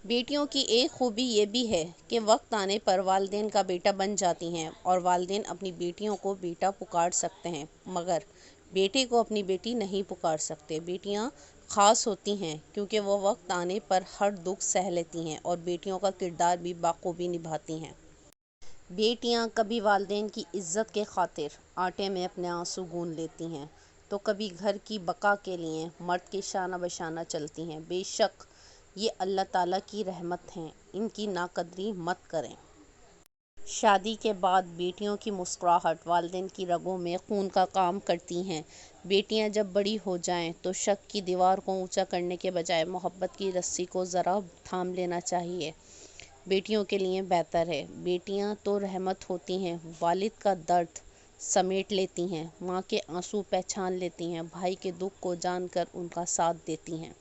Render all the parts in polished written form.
بیٹیوں کی ایک خوبی یہ بھی ہے کہ وقت آنے پر والدین کا بیٹا بن جاتی ہیں اور والدین اپنی بیٹیوں کو بیٹا پکار سکتے ہیں، مگر بیٹے کو اپنی بیٹی نہیں پکار سکتے۔ بیٹیاں خاص ہوتی ہیں کیونکہ وہ وقت آنے پر ہر دکھ سہ لیتی ہیں اور بیٹیوں کا کردار بھی بخوبی نبھاتی ہیں۔ بیٹیاں کبھی والدین کی عزت کے خاطر آٹے میں اپنے آنسو گون لیتی ہیں تو کبھی گھر کی بقا کے لیے مرد کے شانہ بشانہ چلتی ہیں۔ بے شک یہ اللہ تعالیٰ کی رحمت ہیں، ان کی ناقدری مت کریں۔ شادی کے بعد بیٹیوں کی مسکراہٹ والدین کی رگوں میں خون کا کام کرتی ہیں۔ بیٹیاں جب بڑی ہو جائیں تو شک کی دیوار کو اونچا کرنے کے بجائے محبت کی رسی کو ذرا تھام لینا چاہیے، بیٹیوں کے لیے بہتر ہے۔ بیٹیاں تو رحمت ہوتی ہیں، والد کا درد سمیٹ لیتی ہیں، ماں کے آنسو پہچان لیتی ہیں، بھائی کے دکھ کو جان کر ان کا ساتھ دیتی ہیں۔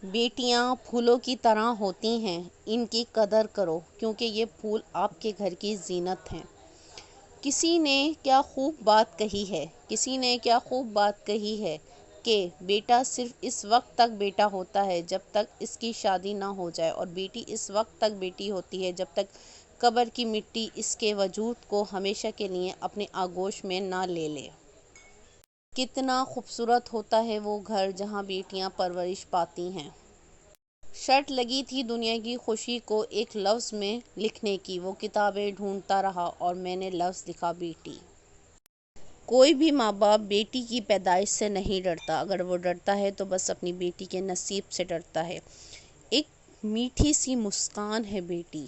بیٹیاں پھولوں کی طرح ہوتی ہیں، ان کی قدر کرو کیونکہ یہ پھول آپ کے گھر کی زینت ہیں۔ کسی نے کیا خوب بات کہی ہے کہ بیٹا صرف اس وقت تک بیٹا ہوتا ہے جب تک اس کی شادی نہ ہو جائے اور بیٹی اس وقت تک بیٹی ہوتی ہے جب تک قبر کی مٹی اس کے وجود کو ہمیشہ کے لیے اپنے آغوش میں نہ لے لے۔ کتنا خوبصورت ہوتا ہے وہ گھر جہاں بیٹیاں پرورش پاتی ہیں۔ شرط لگی تھی دنیا کی خوشی کو ایک لفظ میں لکھنے کی، وہ کتابیں ڈھونڈتا رہا اور میں نے لفظ لکھا بیٹی۔ کوئی بھی ماں باپ بیٹی کی پیدائش سے نہیں ڈرتا، اگر وہ ڈرتا ہے تو بس اپنی بیٹی کے نصیب سے ڈرتا ہے۔ ایک میٹھی سی مسکان ہے بیٹی،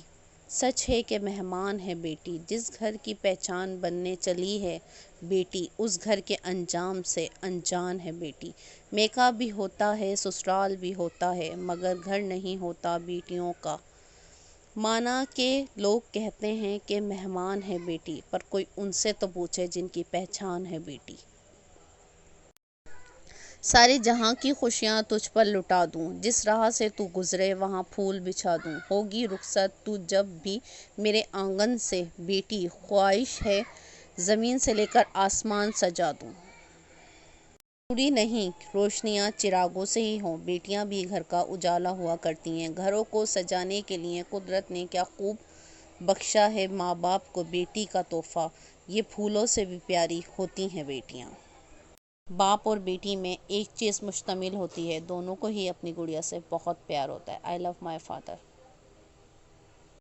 سچ ہے کہ مہمان ہے بیٹی، جس گھر کی پہچان بننے چلی ہے بیٹی اس گھر کے انجام سے انجان ہے بیٹی۔ میکہ بھی ہوتا ہے سسرال بھی ہوتا ہے مگر گھر نہیں ہوتا بیٹیوں کا۔ مانا کہ لوگ کہتے ہیں کہ مہمان ہے بیٹی، پر کوئی ان سے تو پوچھے جن کی پہچان ہے بیٹی۔ سارے جہاں کی خوشیاں تجھ پر لٹا دوں، جس راہ سے تو گزرے وہاں پھول بچھا دوں، ہوگی رخصت تو جب بھی میرے آنگن سے بیٹی، خواہش ہے زمین سے لے کر آسمان سجا دوں۔ ضروری نہیں روشنیاں چراغوں سے ہی ہوں، بیٹیاں بھی گھر کا اجالا ہوا کرتی ہیں۔ گھروں کو سجانے کے لیے قدرت نے کیا خوب بخشا ہے ماں باپ کو بیٹی کا تحفہ، یہ پھولوں سے بھی پیاری ہوتی ہیں بیٹیاں۔ باپ اور بیٹی میں ایک چیز مشتمل ہوتی ہے، دونوں کو ہی اپنی گڑیا سے بہت پیار ہوتا ہے۔ I love my father۔